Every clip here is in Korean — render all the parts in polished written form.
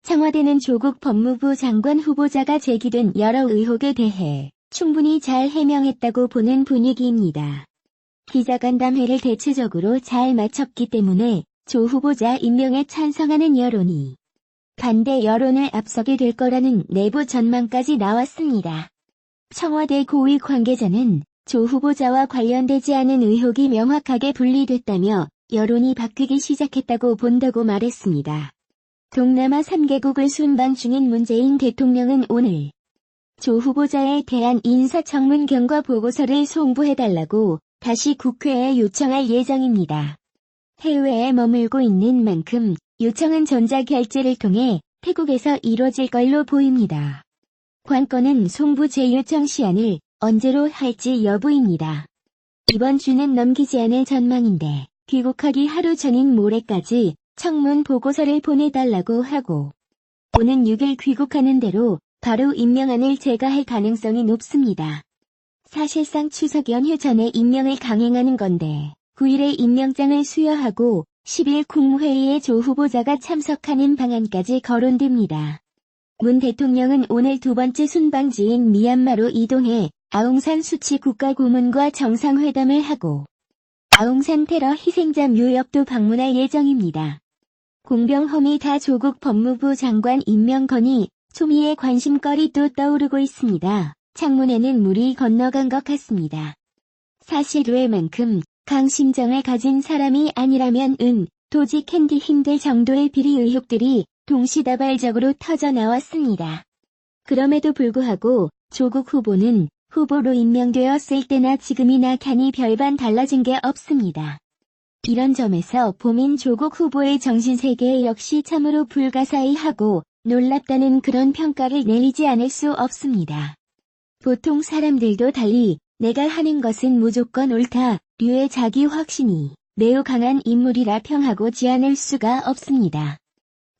청와대는 조국 법무부 장관 후보자가 제기된 여러 의혹에 대해 충분히 잘 해명했다고 보는 분위기입니다. 기자간담회를 대체적으로 잘 마쳤기 때문에 조 후보자 임명에 찬성하는 여론이 반대 여론을 앞서게 될 거라는 내부 전망까지 나왔습니다. 청와대 고위 관계자는 조 후보자와 관련되지 않은 의혹이 명확하게 분리됐다며 여론이 바뀌기 시작했다고 본다고 말했습니다. 동남아 3개국을 순방 중인 문재인 대통령은 오늘 조 후보자에 대한 인사청문 경과 보고서를 송부해달라고 다시 국회에 요청할 예정입니다. 해외에 머물고 있는 만큼 요청은 전자결제를 통해 태국에서 이뤄질 걸로 보입니다. 관건은 송부 재요청 시한을 언제로 할지 여부입니다. 이번 주는 넘기지 않을 전망인데 귀국하기 하루 전인 모레까지 청문 보고서를 보내달라고 하고 오는 6일 귀국하는 대로 바로 임명안을 제거할 가능성이 높습니다. 사실상 추석 연휴 전에 임명을 강행하는 건데 9일에 임명장을 수여하고 10일 국무회의에 조 후보자가 참석하는 방안까지 거론됩니다. 문 대통령은 오늘 두 번째 순방지인 미얀마로 이동해 아웅산 수치 국가고문과 정상회담을 하고 아웅산 테러 희생자 묘역도 방문할 예정입니다. 공병 험의 조국 법무부 장관 임명 건이 초미의 관심거리 또 떠오르고 있습니다. 창문에는 물이 건너간 것 같습니다. 사실 외만큼 강심정을 가진 사람이 아니라면 도직하기 힘들 정도의 비리 의혹들이 동시다발적으로 터져 나왔습니다. 그럼에도 불구하고 조국 후보는 후보로 임명되었을 때나 지금이나 간이 별반 달라진 게 없습니다. 이런 점에서 보민 조국 후보의 정신세계 역시 참으로 불가사의하고 놀랍다는 그런 평가를 내리지 않을 수 없습니다. 보통 사람들도 달리 내가 하는 것은 무조건 옳다 류의 자기 확신이 매우 강한 인물이라 평하고지 않을 수가 없습니다.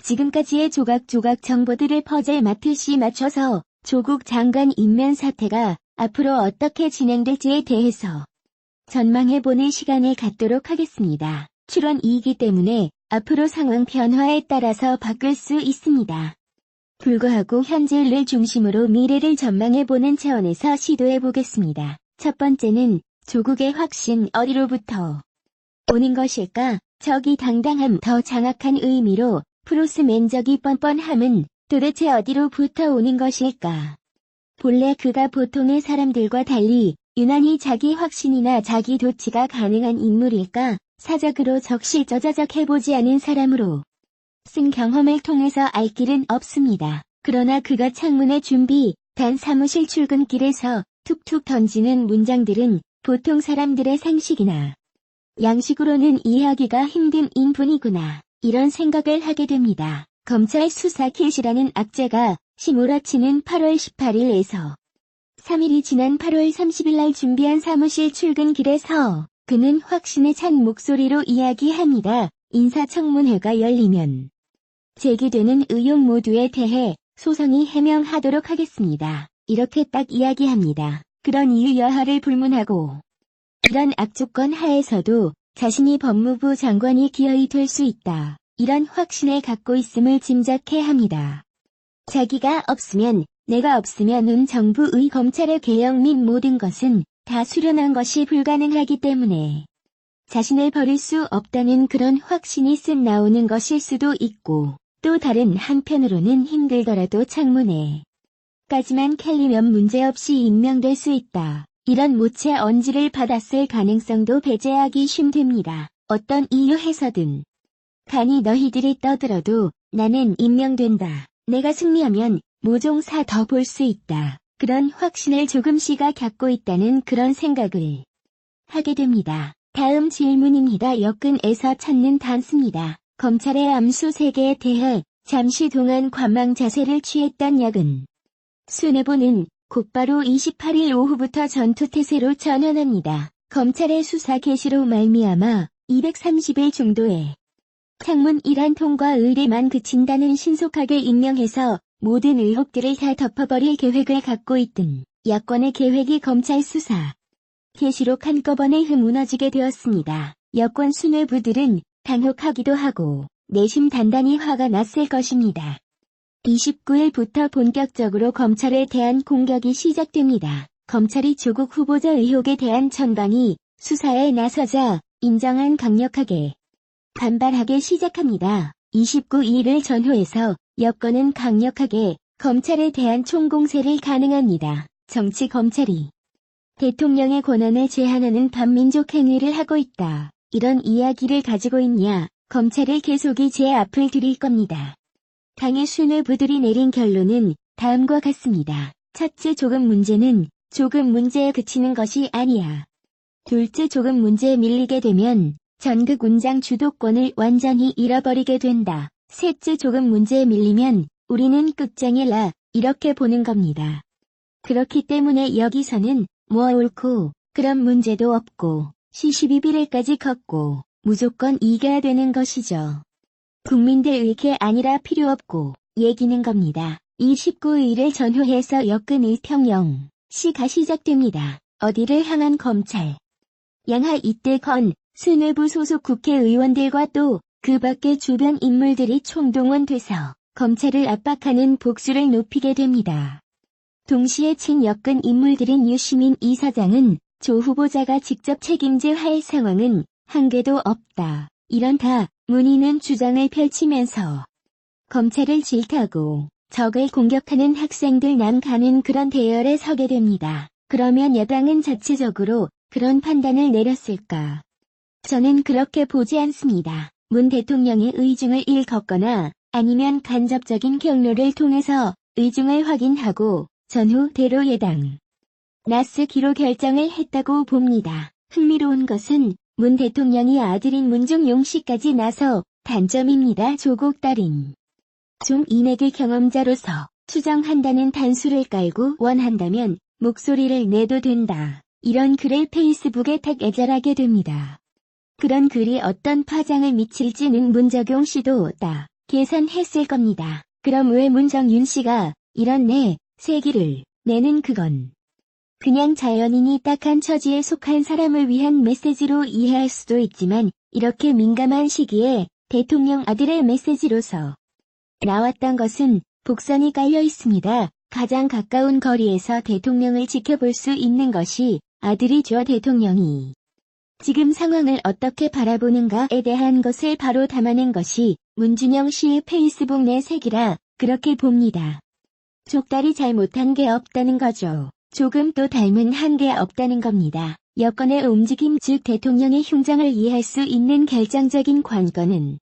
지금까지의 조각조각 정보들을 퍼즐 마트씨 맞춰서 조국 장관 임명 사태가 앞으로 어떻게 진행될지에 대해서 전망해보는 시간을 갖도록 하겠습니다. 출원이기 때문에 앞으로 상황 변화에 따라서 바뀔 수 있습니다. 불구하고 현재를 중심으로 미래를 전망해보는 차원에서 시도해보겠습니다. 첫 번째는 조국의 확신 어디로부터 오는 것일까? 적이 당당함 더 장악한 의미로 프로스 맨적이 뻔뻔함은 도대체 어디로부터 오는 것일까? 본래 그가 보통의 사람들과 달리 유난히 자기 확신이나 자기 도취가 가능한 인물일까? 사적으로 적실저자적 해보지 않은 사람으로 쓴 경험을 통해서 알 길은 없습니다. 그러나 그가 창문의 준비, 단 사무실 출근길에서 툭툭 던지는 문장들은 보통 사람들의 상식이나 양식으로는 이해하기가 힘든 인분이구나. 이런 생각을 하게 됩니다. 검찰 수사 개시라는 악재가 시몰아치는 8월 18일에서 3일이 지난 8월 30일 날 준비한 사무실 출근길에서 그는 확신에 찬 목소리로 이야기합니다. 인사청문회가 열리면 제기되는 의혹 모두에 대해 소상히 해명하도록 하겠습니다. 이렇게 딱 이야기합니다. 그런 이유 여하를 불문하고 이런 악조건 하에서도 자신이 법무부 장관이 기여이 될 수 있다. 이런 확신을 갖고 있음을 짐작해 합니다. 자기가 없으면 내가 없으면 정부의 검찰의 개혁 및 모든 것은 다 수련한 것이 불가능하기 때문에 자신을 버릴 수 없다는 그런 확신이 쓱 나오는 것일 수도 있고 또 다른 한편으로는 힘들더라도 청문회 까지만 캘리면 문제없이 임명될 수 있다. 이런 모체 언지를 받았을 가능성도 배제하기 쉼됩니다. 어떤 이유에서든 간이 너희들이 떠들어도 나는 임명된다. 내가 승리하면 모종사 더 볼 수 있다. 그런 확신을 조금씩가 갖고 있다는 그런 생각을 하게 됩니다. 다음 질문입니다. 여근에서 찾는 단수입니다. 검찰의 암수세계에 대해 잠시 동안 관망 자세를 취했던 여근 수뇌부는 곧바로 28일 오후부터 전투태세로 전환합니다. 검찰의 수사 개시로 말미암아 230일 정도의 창문 일환 통과 의뢰만 그친다는 신속하게 임명해서 모든 의혹들을 다 덮어버릴 계획을 갖고 있던 야권의 계획이 검찰 수사 개시로 한꺼번에 무너지게 되었습니다. 여권 수뇌부들은 당혹하기도 하고 내심 단단히 화가 났을 것입니다. 29일부터 본격적으로 검찰에 대한 공격이 시작됩니다. 검찰이 조국 후보자 의혹에 대한 전방위 수사에 나서자 인정한 강력하게 반발하기 시작합니다. 29일을 전후해서 여권은 강력하게 검찰에 대한 총공세를 가능합니다. 정치 검찰이 대통령의 권한을 제한하는 반민족 행위를 하고 있다. 이런 이야기를 가지고 있냐? 검찰이 계속이 제 앞을 들일 겁니다. 당의 수뇌부들이 내린 결론은 다음과 같습니다. 첫째, 조국 문제는 조국 문제에 그치는 것이 아니야. 둘째, 조국 문제에 밀리게 되면 전국 운장 주도권을 완전히 잃어버리게 된다. 셋째, 조국 문제에 밀리면 우리는 끝장이라 이렇게 보는 겁니다. 그렇기 때문에 여기서는 뭐 옳고 그런 문제도 없고 시시비비를까지 걷고 무조건 이겨야 되는 것이죠. 국민들 의게 아니라 필요 없고 얘기는 겁니다. 29일을 전후해서 여권의 평영 시가 시작됩니다. 어디를 향한 검찰 양하 이때 건 수뇌부 소속 국회의원들과 또 그 밖의 주변 인물들이 총동원돼서 검찰을 압박하는 복수를 높이게 됩니다. 동시에 친여권 인물들인 유시민 이사장은 조 후보자가 직접 책임져야 할 상황은 한 개도 없다. 이런 다 문의는 주장을 펼치면서 검찰을 질타하고 적을 공격하는 학생들 남가는 그런 대열에 서게 됩니다. 그러면 여당은 자체적으로 그런 판단을 내렸을까? 저는 그렇게 보지 않습니다. 문 대통령의 의중을 읽었거나 아니면 간접적인 경로를 통해서 의중을 확인하고 전후대로 예당 나서기로 결정을 했다고 봅니다. 흥미로운 것은 문 대통령이 아들인 문중용 씨까지 나서 단점입니다. 조국 딸인 좀 인맥의 경험자로서 추정한다는 단수를 깔고 원한다면 목소리를 내도 된다. 이런 글을 페이스북에 탁 애절하게 됩니다. 그런 글이 어떤 파장을 미칠지는 문정용 씨도 다 계산했을 겁니다. 그럼 왜 문정윤 씨가 이런 세기를 내는 그건 그냥 자연인이 딱한 처지에 속한 사람을 위한 메시지로 이해할 수도 있지만 이렇게 민감한 시기에 대통령 아들의 메시지로서 나왔던 것은 복선이 깔려 있습니다. 가장 가까운 거리에서 대통령을 지켜볼 수 있는 것이 아들이죠. 대통령이 지금 상황을 어떻게 바라보는가에 대한 것을 바로 담아낸 것이 문준영 씨의 페이스북 내색이라 그렇게 봅니다. 족달이 잘못한 게 없다는 거죠. 조금 또 닮은 한 게 없다는 겁니다. 여권의 움직임 즉 대통령의 흉장을 이해할 수 있는 결정적인 관건은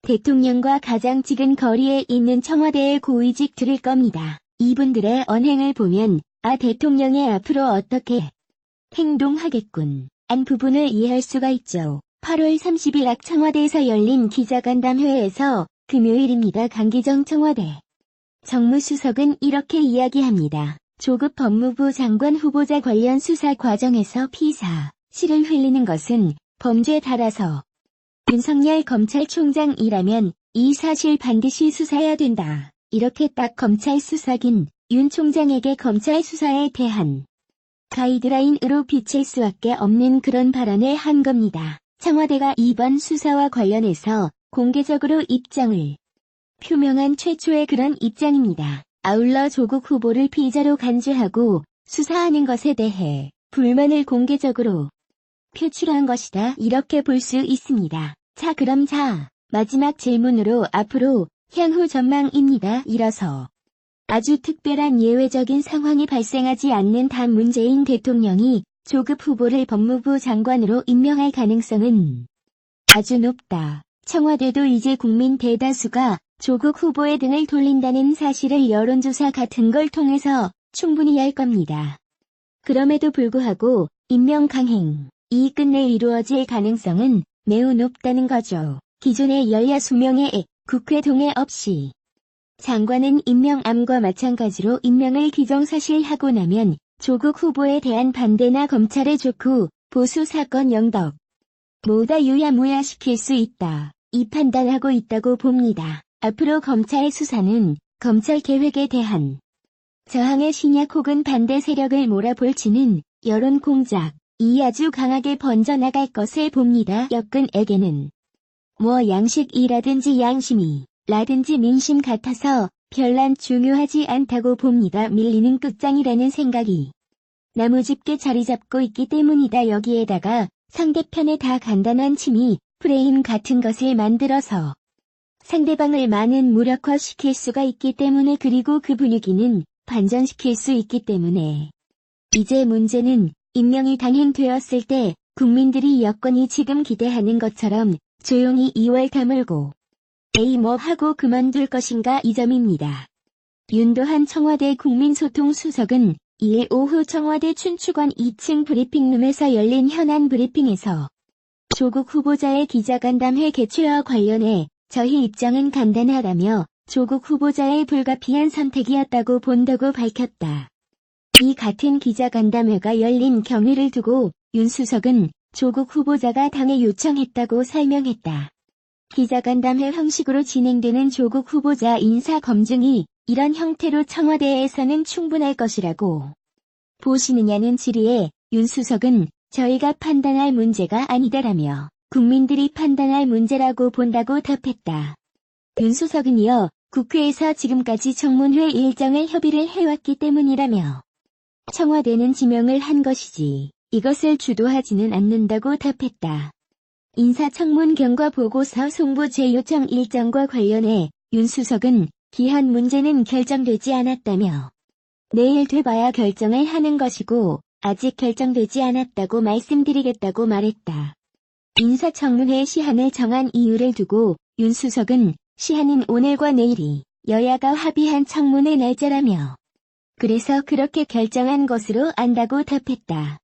대통령과 가장 찍은 거리에 있는 청와대의 고위직들일 겁니다. 이분들의 언행을 보면 대통령이 앞으로 어떻게 행동하겠군 한 부분을 이해할 수가 있죠. 8월 30일 청와대에서 열린 기자간담회에서 금요일입니다. 강기정 청와대 정무수석은 이렇게 이야기합니다. 조국 법무부 장관 후보자 관련 수사 과정에서 피사, 실을 흘리는 것은 범죄에 따라서 윤석열 검찰총장이라면 이 사실 반드시 수사해야 된다. 이렇게 딱 검찰 수사긴 윤 총장에게 검찰 수사에 대한 가이드라인으로 비칠 수밖에 없는 그런 발언을 한 겁니다. 청와대가 이번 수사와 관련해서 공개적으로 입장을 표명한 최초의 그런 입장입니다. 아울러 조국 후보를 피의자로 간주하고 수사하는 것에 대해 불만을 공개적으로 표출한 것이다. 이렇게 볼 수 있습니다. 그럼 마지막 질문으로 앞으로 향후 전망입니다. 이뤄서 아주 특별한 예외적인 상황이 발생하지 않는 단 문재인 대통령이 조국 후보를 법무부 장관으로 임명할 가능성은 아주 높다. 청와대도 이제 국민 대다수가 조국 후보의 등을 돌린다는 사실을 여론조사 같은 걸 통해서 충분히 알 겁니다. 그럼에도 불구하고 임명 강행이 끝내 이루어질 가능성은 매우 높다는 거죠. 기존의 여야 수명의 국회 동의 없이 장관은 임명암과 마찬가지로 임명을 기정사실하고 나면 조국 후보에 대한 반대나 검찰의 족후, 보수 사건 영덕 모두 유야무야시킬 수 있다. 이 판단하고 있다고 봅니다. 앞으로 검찰 수사는 검찰 계획에 대한 저항의 신약 혹은 반대 세력을 몰아볼지는 여론 공작이 아주 강하게 번져나갈 것을 봅니다. 여권에게는 양식이라든지 양심이라든지 민심 같아서 별난 중요하지 않다고 봅니다. 밀리는 끝장이라는 생각이 나무집게 자리 잡고 있기 때문이다. 여기에다가 상대편에 다 간단한 침이 프레임 같은 것을 만들어서 상대방을 많은 무력화시킬 수가 있기 때문에, 그리고 그 분위기는 반전시킬 수 있기 때문에. 이제 문제는 임명이 단행되었을 때 국민들이 여권이 지금 기대하는 것처럼 조용히 2월 다물고 에이 뭐 하고 그만둘 것인가, 이 점입니다. 윤도한 청와대 국민소통수석은 2일 오후 청와대 춘추관 2층 브리핑룸에서 열린 현안 브리핑에서 조국 후보자의 기자간담회 개최와 관련해 저희 입장은 간단하다며 조국 후보자의 불가피한 선택이었다고 본다고 밝혔다. 이 같은 기자간담회가 열린 경위를 두고 윤 수석은 조국 후보자가 당에 요청했다고 설명했다. 기자간담회 형식으로 진행되는 조국 후보자 인사검증이 이런 형태로 청와대에서는 충분할 것이라고 보시느냐는 질의에 윤 수석은 저희가 판단할 문제가 아니다라며 국민들이 판단할 문제라고 본다고 답했다. 윤 수석은 이어 국회에서 지금까지 청문회 일정을 협의를 해왔기 때문이라며 청와대는 지명을 한 것이지 이것을 주도하지는 않는다고 답했다. 인사청문 경과 보고서 송부 재요청 일정과 관련해 윤 수석은 기한 문제는 결정되지 않았다며 내일 돼봐야 결정을 하는 것이고 아직 결정되지 않았다고 말씀드리겠다고 말했다. 인사청문회 시한을 정한 이유를 두고 윤 수석은 시한은 오늘과 내일이 여야가 합의한 청문회 날짜라며 그래서 그렇게 결정한 것으로 안다고 답했다.